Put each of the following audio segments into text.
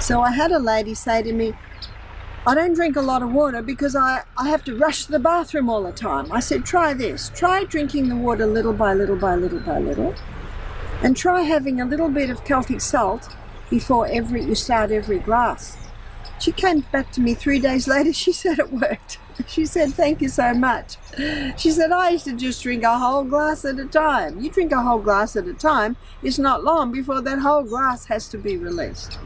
So I had a lady say to me, I don't drink a lot of water because I have to rush to the bathroom all the time. I said, try this. Try drinking the water little by little by little by little. And try having a little bit of Celtic salt before you start every glass. She came back to me 3 days later. She said it worked. She said, thank you so much. She said, I used to just drink a whole glass at a time. You drink a whole glass at a time, it's not long before that whole glass has to be released.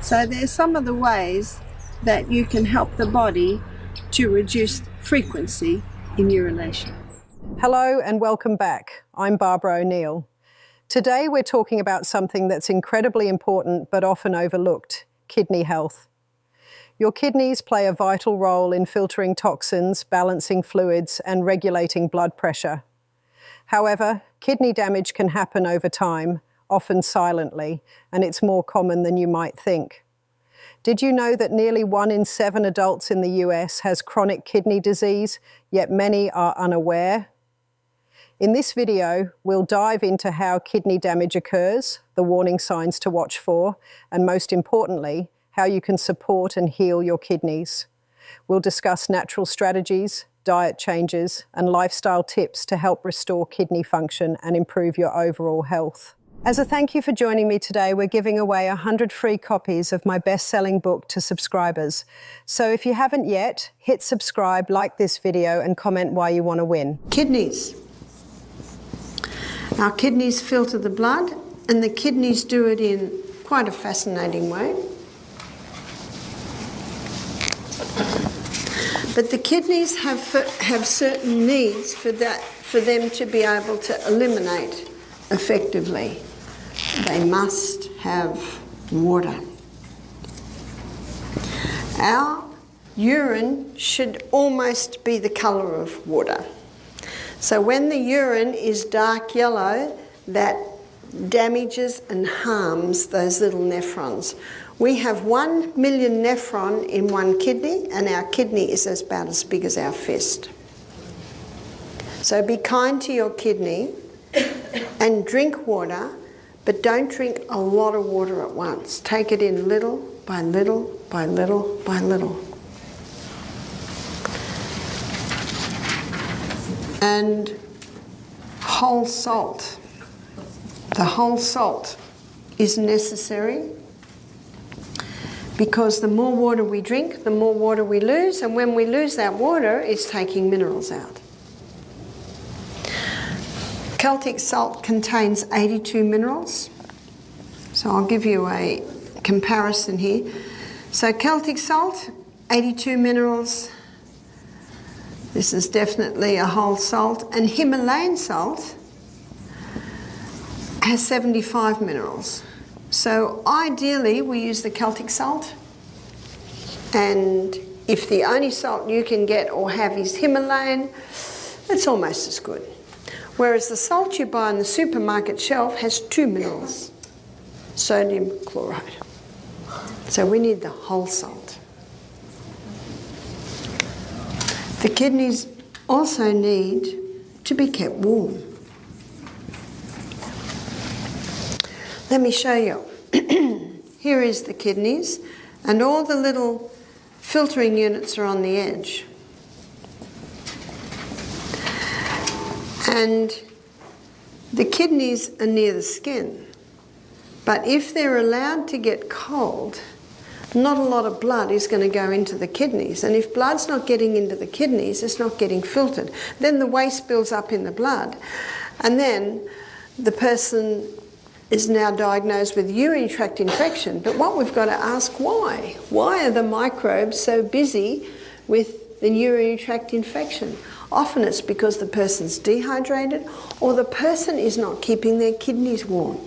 So there's some of the ways that you can help the body to reduce frequency in urination. Hello and welcome back. I'm Barbara O'Neill. Today we're talking about something that's incredibly important but often overlooked: kidney health. Your kidneys play a vital role in filtering toxins, balancing fluids, and regulating blood pressure. However, kidney damage can happen over time, often silently, and it's more common than you might think. Did you know that nearly 1 in 7 adults in the US has chronic kidney disease, yet many are unaware? In this video, we'll dive into how kidney damage occurs, the warning signs to watch for, and most importantly, how you can support and heal your kidneys. We'll discuss natural strategies, diet changes, and lifestyle tips to help restore kidney function and improve your overall health. As a thank you for joining me today, we're giving away 100 free copies of my best-selling book to subscribers. So if you haven't yet, hit subscribe, like this video, and comment why you want to win. Kidneys. Our kidneys filter the blood, and the kidneys do it in quite a fascinating way. But the kidneys have certain needs for them to be able to eliminate effectively. They must have water. Our urine should almost be the colour of water. So when the urine is dark yellow, that damages and harms those little nephrons. We have 1 million nephron in one kidney, and our kidney is about as big as our fist. So be kind to your kidney and drink water, but don't drink a lot of water at once. Take it in little by little by little by little. And whole salt. The whole salt is necessary because the more water we drink, the more water we lose, and when we lose that water, it's taking minerals out. Celtic salt contains 82 minerals. So I'll give you a comparison here. So Celtic salt, 82 minerals. This is definitely a whole salt. And Himalayan salt has 75 minerals. So ideally we use the Celtic salt, and if the only salt you can get or have is Himalayan, it's almost as good. Whereas the salt you buy on the supermarket shelf has 2 minerals, sodium chloride. So we need the whole salt. The kidneys also need to be kept warm. Let me show you. Here is the kidneys, and all the little filtering units are on the edge. And the kidneys are near the skin. But if they're allowed to get cold, not a lot of blood is going to go into the kidneys. And if blood's not getting into the kidneys, it's not getting filtered. Then the waste builds up in the blood. And then the person is now diagnosed with urinary tract infection. But what we've got to ask, why? Why are the microbes so busy with the urinary tract infection? Often it's because the person's dehydrated or the person is not keeping their kidneys warm.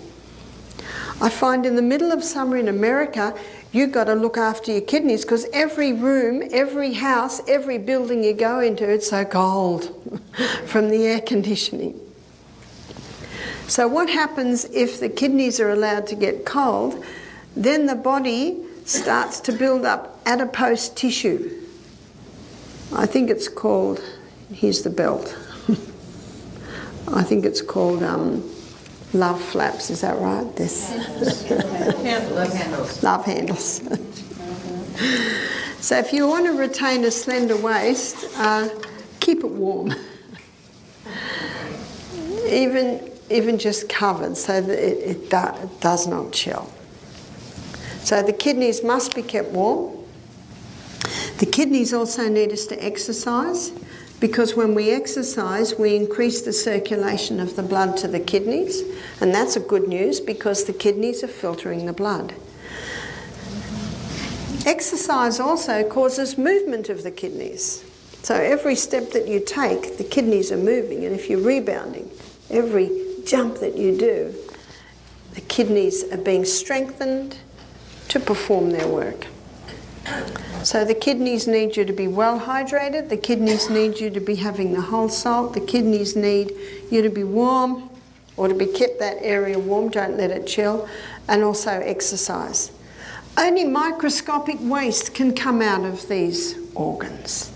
I find in the middle of summer in America, you've got to look after your kidneys because every room, every house, every building you go into, it's so cold from the air conditioning. So what happens if the kidneys are allowed to get cold? Then the body starts to build up adipose tissue. I think it's called, here's the belt. I think it's called love flaps, is that right? This Love handles. love handles. So if you want to retain a slender waist, keep it warm. Even just covered so that it does not chill. So the kidneys must be kept warm. The kidneys also need us to exercise, because when we exercise, we increase the circulation of the blood to the kidneys, and that's a good news because the kidneys are filtering the blood. Exercise also causes movement of the kidneys. So every step that you take, the kidneys are moving, and if you're rebounding, every jump that you do, the kidneys are being strengthened to perform their work. So the kidneys need you to be well hydrated, the kidneys need you to be having the whole salt, the kidneys need you to be warm or to be kept that area warm, don't let it chill, and also exercise. Only microscopic waste can come out of these organs.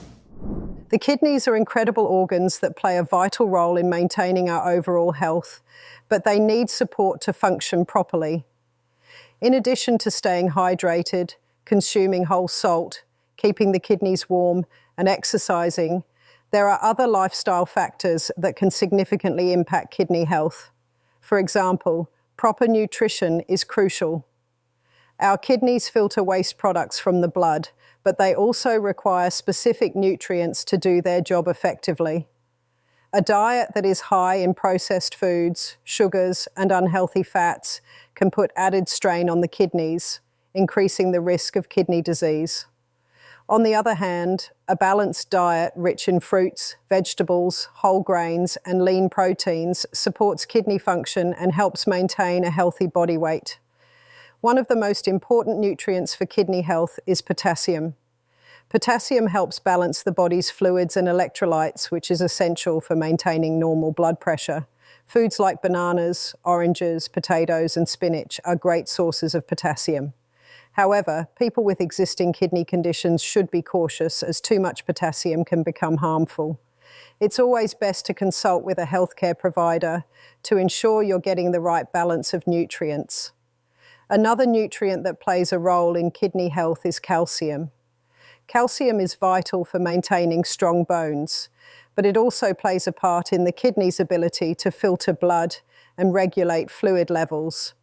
The kidneys are incredible organs that play a vital role in maintaining our overall health, but they need support to function properly. In addition to staying hydrated, consuming whole salt, keeping the kidneys warm, and exercising, there are other lifestyle factors that can significantly impact kidney health. For example, proper nutrition is crucial. Our kidneys filter waste products from the blood, but they also require specific nutrients to do their job effectively. A diet that is high in processed foods, sugars, and unhealthy fats can put added strain on the kidneys, increasing the risk of kidney disease. On the other hand, a balanced diet rich in fruits, vegetables, whole grains, and lean proteins supports kidney function and helps maintain a healthy body weight. One of the most important nutrients for kidney health is potassium. Potassium helps balance the body's fluids and electrolytes, which is essential for maintaining normal blood pressure. Foods like bananas, oranges, potatoes, and spinach are great sources of potassium. However, people with existing kidney conditions should be cautious, as too much potassium can become harmful. It's always best to consult with a healthcare provider to ensure you're getting the right balance of nutrients. Another nutrient that plays a role in kidney health is calcium. Calcium is vital for maintaining strong bones, but it also plays a part in the kidney's ability to filter blood and regulate fluid levels.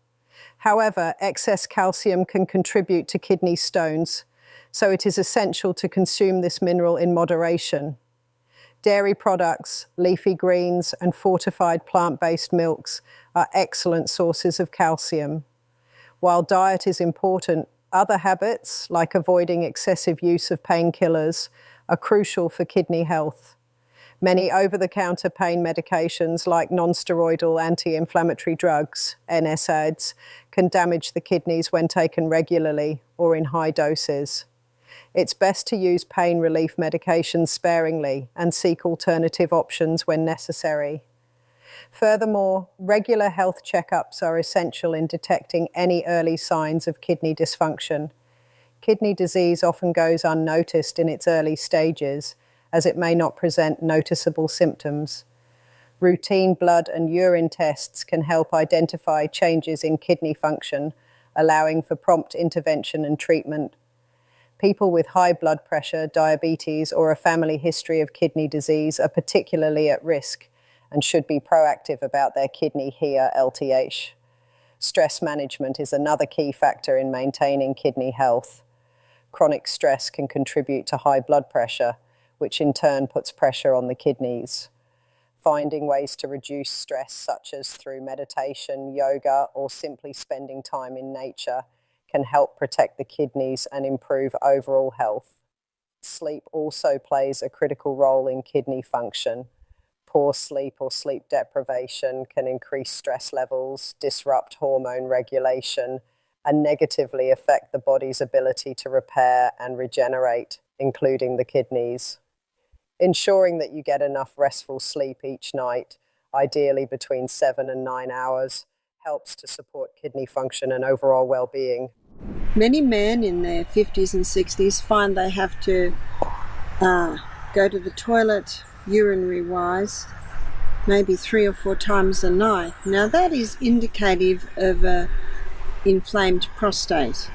However, excess calcium can contribute to kidney stones, so it is essential to consume this mineral in moderation. Dairy products, leafy greens, and fortified plant-based milks are excellent sources of calcium. While diet is important, other habits, like avoiding excessive use of painkillers, are crucial for kidney health. Many over-the-counter pain medications, like non-steroidal anti-inflammatory drugs, NSAIDs, can damage the kidneys when taken regularly or in high doses. It's best to use pain relief medications sparingly and seek alternative options when necessary. Furthermore, regular health checkups are essential in detecting any early signs of kidney dysfunction. Kidney disease often goes unnoticed in its early stages, as it may not present noticeable symptoms. Routine blood and urine tests can help identify changes in kidney function, allowing for prompt intervention and treatment. People with high blood pressure, diabetes, or a family history of kidney disease are particularly at risk and should be proactive about their kidney HEA LTH. Stress management is another key factor in maintaining kidney health. Chronic stress can contribute to high blood pressure, which in turn puts pressure on the kidneys. Finding ways to reduce stress, such as through meditation, yoga, or simply spending time in nature, can help protect the kidneys and improve overall health. Sleep also plays a critical role in kidney function. Poor sleep or sleep deprivation can increase stress levels, disrupt hormone regulation, and negatively affect the body's ability to repair and regenerate, including the kidneys. Ensuring that you get enough restful sleep each night, ideally between 7 and 9 hours, helps to support kidney function and overall well-being. Many men in their 50s and 60s find they have to go to the toilet urinary-wise maybe 3 or 4 times a night. Now that is indicative of an inflamed prostate.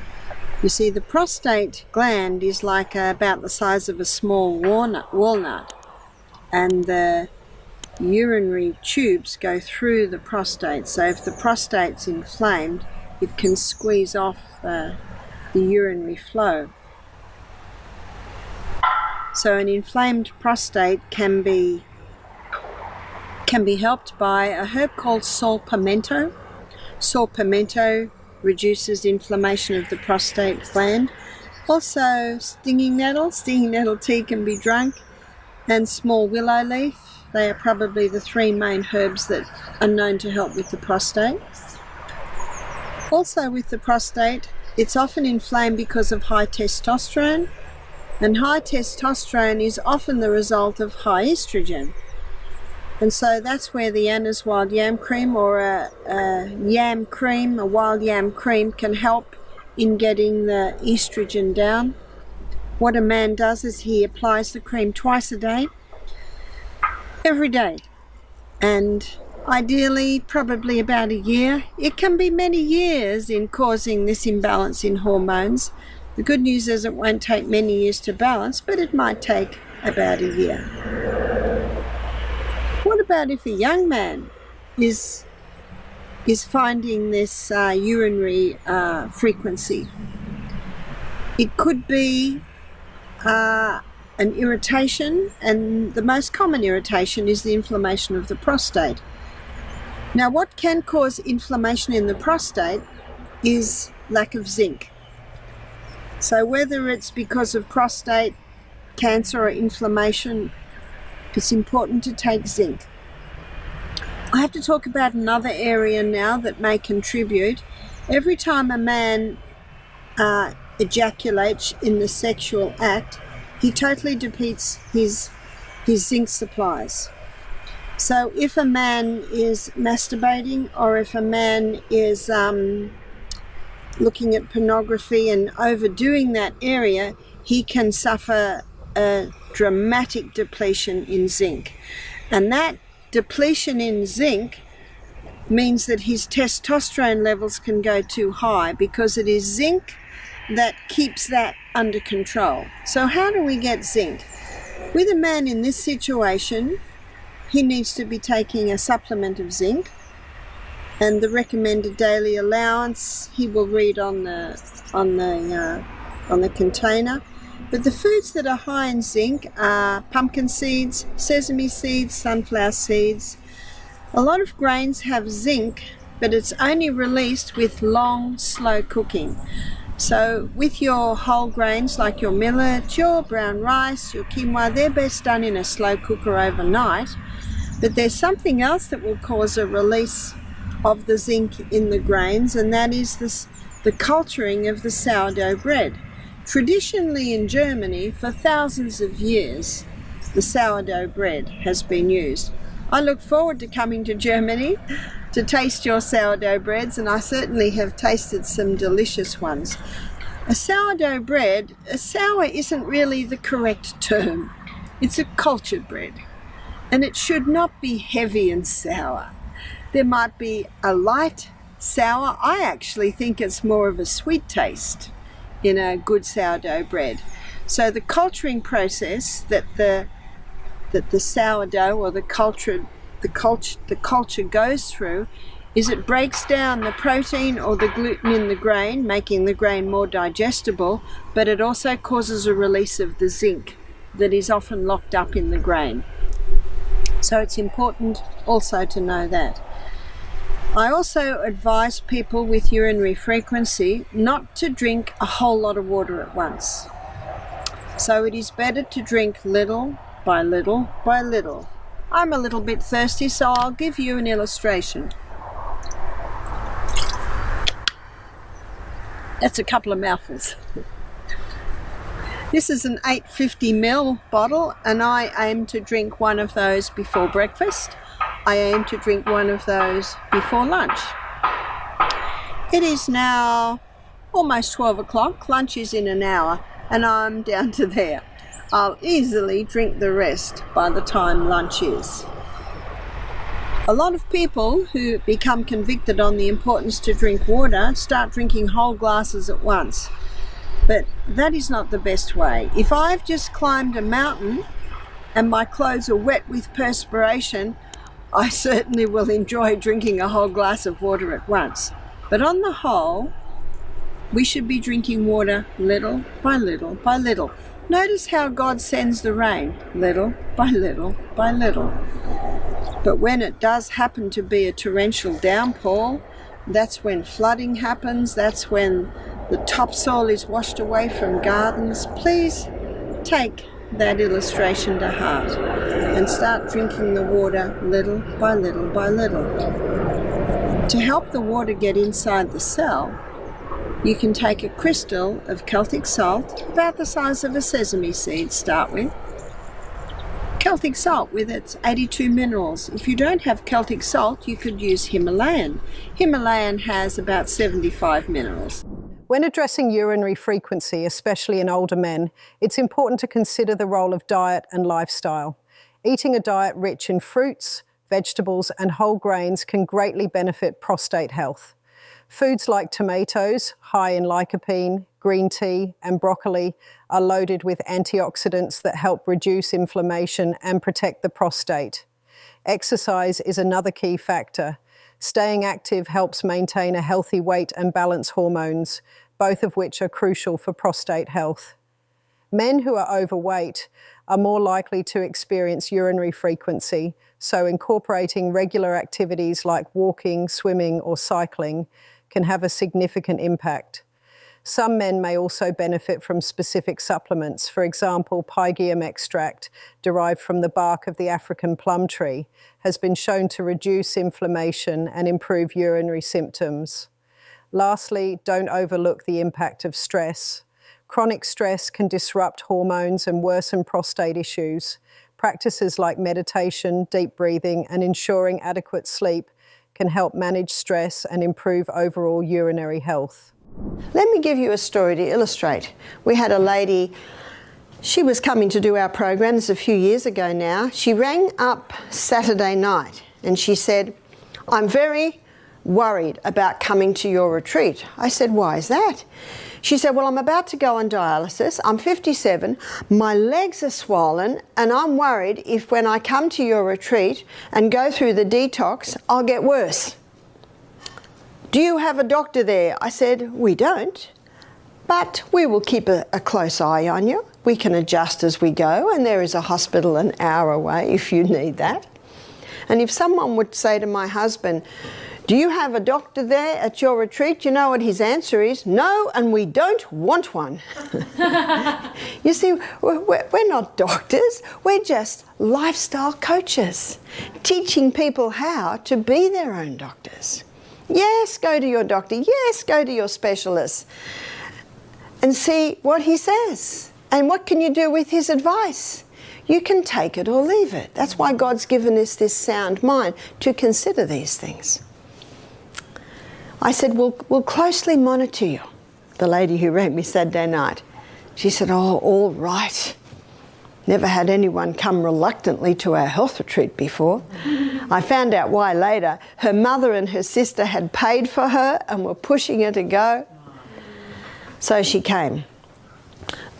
You see, the prostate gland is like about the size of a small walnut, and the urinary tubes go through the prostate. So if the prostate's inflamed, it can squeeze off the urinary flow. So an inflamed prostate can be helped by a herb called saw pimento. Saw pimento reduces inflammation of the prostate gland. Also stinging nettle tea can be drunk, and small willow leaf. They are probably the 3 main herbs that are known to help with the prostate. Also with the prostate, it's often inflamed because of high testosterone, and high testosterone is often the result of high estrogen. And so that's where the Anna's wild yam cream or a wild yam cream can help in getting the estrogen down. What a man does is he applies the cream twice a day, every day, and ideally probably about a year. It can be many years in causing this imbalance in hormones. The good news is it won't take many years to balance, but it might take about a year. What about if a young man is finding this urinary frequency? It could be an irritation, and the most common irritation is the inflammation of the prostate. Now, what can cause inflammation in the prostate is lack of zinc. So whether it's because of prostate cancer or inflammation, it's important to take zinc. I have to talk about another area now that may contribute. Every time a man ejaculates in the sexual act, he totally depletes his zinc supplies. So if a man is masturbating, or if a man is looking at pornography and overdoing that area, he can suffer a dramatic depletion in zinc. And that depletion in zinc means that his testosterone levels can go too high, because it is zinc that keeps that under control. So how do we get zinc? With a man in this situation, he needs to be taking a supplement of zinc, and the recommended daily allowance he will read on the container. But the foods that are high in zinc are pumpkin seeds, sesame seeds, sunflower seeds. A lot of grains have zinc, but it's only released with long, slow cooking. So with your whole grains like your millet, your brown rice, your quinoa, they're best done in a slow cooker overnight. But there's something else that will cause a release of the zinc in the grains, and that is the culturing of the sourdough bread. Traditionally in Germany, for thousands of years, the sourdough bread has been used. I look forward to coming to Germany to taste your sourdough breads, and I certainly have tasted some delicious ones. A sourdough bread, a sour isn't really the correct term. It's a cultured bread, and it should not be heavy and sour. There might be a light sour. I actually think it's more of a sweet taste in a good sourdough bread. So the culturing process that the sourdough or the culture goes through is it breaks down the protein or the gluten in the grain, making the grain more digestible, but it also causes a release of the zinc that is often locked up in the grain. So it's important also to know that. I also advise people with urinary frequency not to drink a whole lot of water at once. So it is better to drink little by little by little. I'm a little bit thirsty, so I'll give you an illustration. That's a couple of mouthfuls. This is an 850ml bottle, and I aim to drink one of those before breakfast. I aim to drink one of those before lunch. It is now almost 12 o'clock. Lunch is in an hour, and I'm down to there. I'll easily drink the rest by the time lunch is. A lot of people who become convicted on the importance to drink water start drinking whole glasses at once. But that is not the best way. If I've just climbed a mountain and my clothes are wet with perspiration, I certainly will enjoy drinking a whole glass of water at once. But on the whole, we should be drinking water little by little by little. Notice how God sends the rain, little by little by little. But when it does happen to be a torrential downpour, that's when flooding happens, that's when the topsoil is washed away from gardens. Please take that illustration to heart and start drinking the water little by little by little. To help the water get inside the cell, you can take a crystal of Celtic salt, about the size of a sesame seed, start with. Celtic salt with its 82 minerals. If you don't have Celtic salt, you could use Himalayan. Himalayan has about 75 minerals. When addressing urinary frequency, especially in older men, it's important to consider the role of diet and lifestyle. Eating a diet rich in fruits, vegetables, and whole grains can greatly benefit prostate health. Foods like tomatoes, high in lycopene, green tea, and broccoli are loaded with antioxidants that help reduce inflammation and protect the prostate. Exercise is another key factor. Staying active helps maintain a healthy weight and balance hormones, both of which are crucial for prostate health. Men who are overweight are more likely to experience urinary frequency, so incorporating regular activities like walking, swimming, or cycling can have a significant impact. Some men may also benefit from specific supplements. For example, pygeum extract, derived from the bark of the African plum tree, has been shown to reduce inflammation and improve urinary symptoms. Lastly, don't overlook the impact of stress. Chronic stress can disrupt hormones and worsen prostate issues. Practices like meditation, deep breathing, and ensuring adequate sleep can help manage stress and improve overall urinary health. Let me give you a story to illustrate. We had a lady, she was coming to do our program, this is a few years ago now. She rang up Saturday night and she said, "I'm very worried about coming to your retreat." I said, "Why is that?" She said, "Well, I'm about to go on dialysis. I'm 57, my legs are swollen, and I'm worried if when I come to your retreat and go through the detox, I'll get worse. Do you have a doctor there?" I said, "We don't, but we will keep a close eye on you. We can adjust as we go, and there is a hospital an hour away if you need that." And if someone would say to my husband, "Do you have a doctor there at your retreat?" you know what his answer is? "No, and we don't want one." You see, we're not doctors, we're just lifestyle coaches, teaching people how to be their own doctors. Yes, go to your doctor, yes, go to your specialist, and see what he says. And what can you do with his advice? You can take it or leave it. That's why God's given us this sound mind to consider these things. I said, we'll closely monitor you. The lady who rang me Saturday night, she said, "Oh, all right. Never had anyone come reluctantly to our health retreat before." I found out why later. Her mother and her sister had paid for her and were pushing her to go. So she came.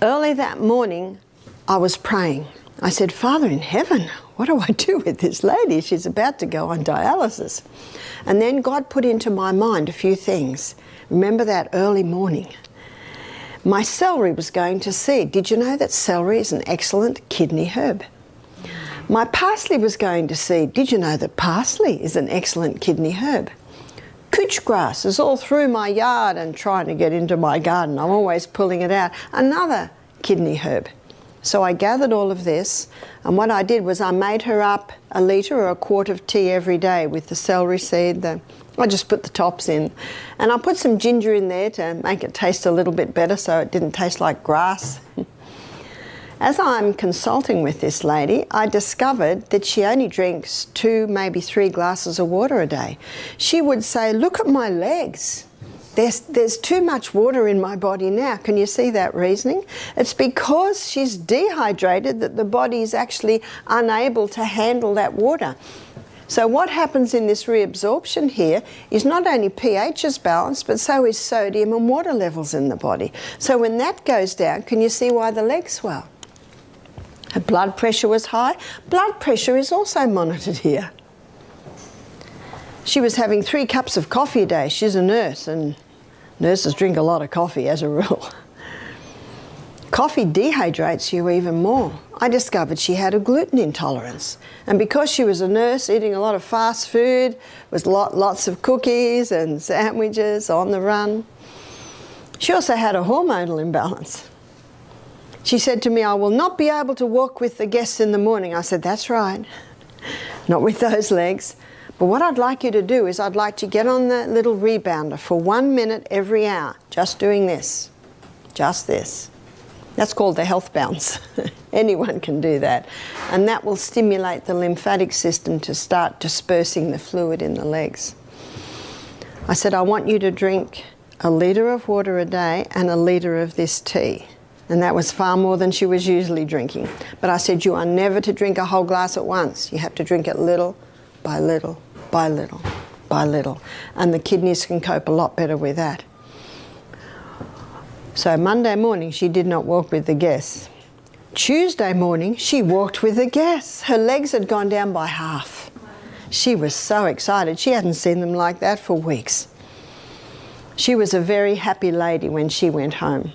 Early that morning, I was praying. I said, "Father in heaven, what do I do with this lady? She's about to go on dialysis." And then God put into my mind a few things. Remember that early morning? My celery was going to seed. Did you know that celery is an excellent kidney herb? My parsley was going to seed. Did you know that parsley is an excellent kidney herb? Couch grass is all through my yard and trying to get into my garden. I'm always pulling it out. Another kidney herb. So I gathered all of this, and what I did was I made her up a litre or a quart of tea every day with the celery seed. I just put the tops in. And I put some ginger in there to make it taste a little bit better so it didn't taste like grass. As I'm consulting with this lady, I discovered that she only drinks 2, maybe 3 glasses of water a day. She would say, "Look at my legs. There's too much water in my body now." Can you see that reasoning? It's because she's dehydrated that the body is actually unable to handle that water. So what happens in this reabsorption here is not only pH is balanced, but so is sodium and water levels in the body. So when that goes down, can you see why the legs swell? Her blood pressure was high. Blood pressure is also monitored here. She was having 3 cups of coffee a day. She's a nurse, and nurses drink a lot of coffee as a rule. Coffee dehydrates you even more. I discovered she had a gluten intolerance. And because she was a nurse eating a lot of fast food, with lots of cookies and sandwiches on the run, she also had a hormonal imbalance. She said to me, "I will not be able to walk with the guests in the morning." I said, "That's right, not with those legs. But what I'd like you to do is I'd like to get on the little rebounder for 1 minute every hour, just doing this, just this." That's called the health bounce. Anyone can do that. And that will stimulate the lymphatic system to start dispersing the fluid in the legs. I said, "I want you to drink 1 litre of water a day and 1 litre of this tea." And that was far more than she was usually drinking. But I said, "You are never to drink a whole glass at once. You have to drink it little by little by little by little." And the kidneys can cope a lot better with that. So Monday morning, she did not walk with the guests. Tuesday morning, she walked with the guests. Her legs had gone down by half. She was so excited. She hadn't seen them like that for weeks. She was a very happy lady when she went home.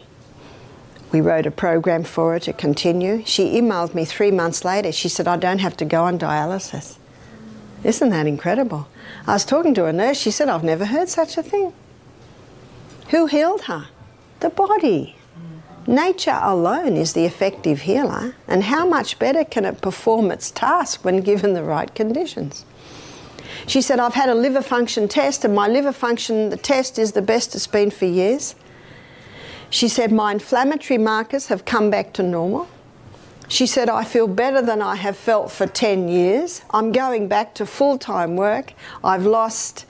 We wrote a program for her to continue. She emailed me 3 months later. She said, "I don't have to go on dialysis." Isn't that incredible? I was talking to a nurse. She said, "I've never heard such a thing." Who healed her? The body. Nature alone is the effective healer, and how much better can it perform its task when given the right conditions? She said, "I've had a liver function test, and my liver function, the test is the best it's been for years." She said, "My inflammatory markers have come back to normal." She said, "I feel better than I have felt for 10 years. I'm going back to full-time work. I've lost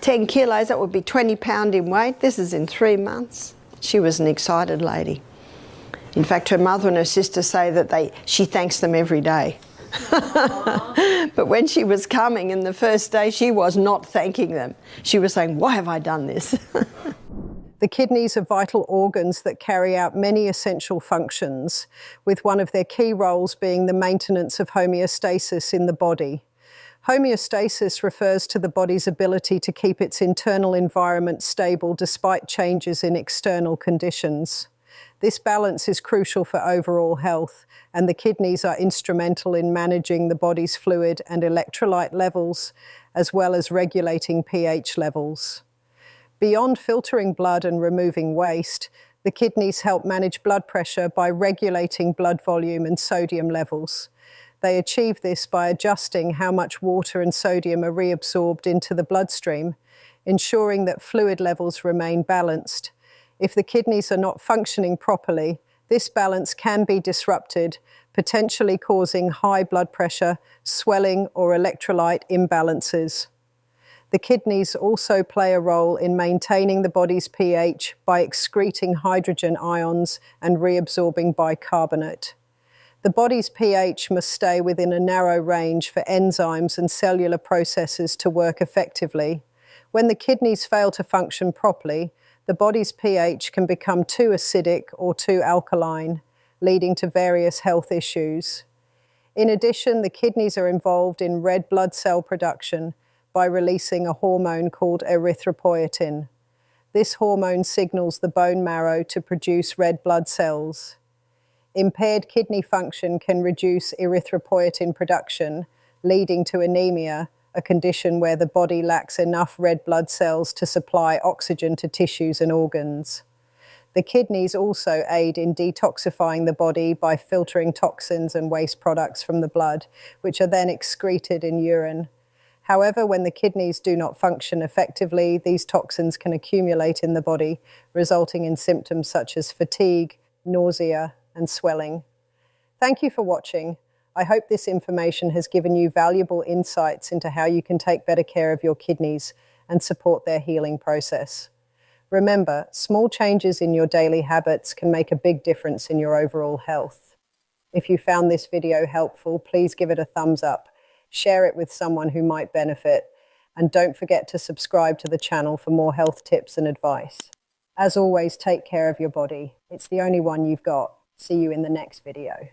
10 kilos, that would be 20 pounds in weight. This is in 3 months." She was an excited lady. In fact, her mother and her sister say that she thanks them every day. But when she was coming in the first day, she was not thanking them. She was saying, "Why have I done this?" The kidneys are vital organs that carry out many essential functions, with one of their key roles being the maintenance of homeostasis in the body. Homeostasis refers to the body's ability to keep its internal environment stable despite changes in external conditions. This balance is crucial for overall health, and the kidneys are instrumental in managing the body's fluid and electrolyte levels, as well as regulating pH levels. Beyond filtering blood and removing waste, the kidneys help manage blood pressure by regulating blood volume and sodium levels. They achieve this by adjusting how much water and sodium are reabsorbed into the bloodstream, ensuring that fluid levels remain balanced. If the kidneys are not functioning properly, this balance can be disrupted, potentially causing high blood pressure, swelling, or electrolyte imbalances. The kidneys also play a role in maintaining the body's pH by excreting hydrogen ions and reabsorbing bicarbonate. The body's pH must stay within a narrow range for enzymes and cellular processes to work effectively. When the kidneys fail to function properly, the body's pH can become too acidic or too alkaline, leading to various health issues. In addition, the kidneys are involved in red blood cell production by releasing a hormone called erythropoietin. This hormone signals the bone marrow to produce red blood cells. Impaired kidney function can reduce erythropoietin production, leading to anemia, a condition where the body lacks enough red blood cells to supply oxygen to tissues and organs. The kidneys also aid in detoxifying the body by filtering toxins and waste products from the blood, which are then excreted in urine. However, when the kidneys do not function effectively, these toxins can accumulate in the body, resulting in symptoms such as fatigue, nausea, and swelling. Thank you for watching. I hope this information has given you valuable insights into how you can take better care of your kidneys and support their healing process. Remember, small changes in your daily habits can make a big difference in your overall health. If you found this video helpful, please give it a thumbs up. share it with someone who might benefit, and don't forget to subscribe to the channel for more health tips and advice. As always, take care of your body. It's the only one you've got. See you in the next video.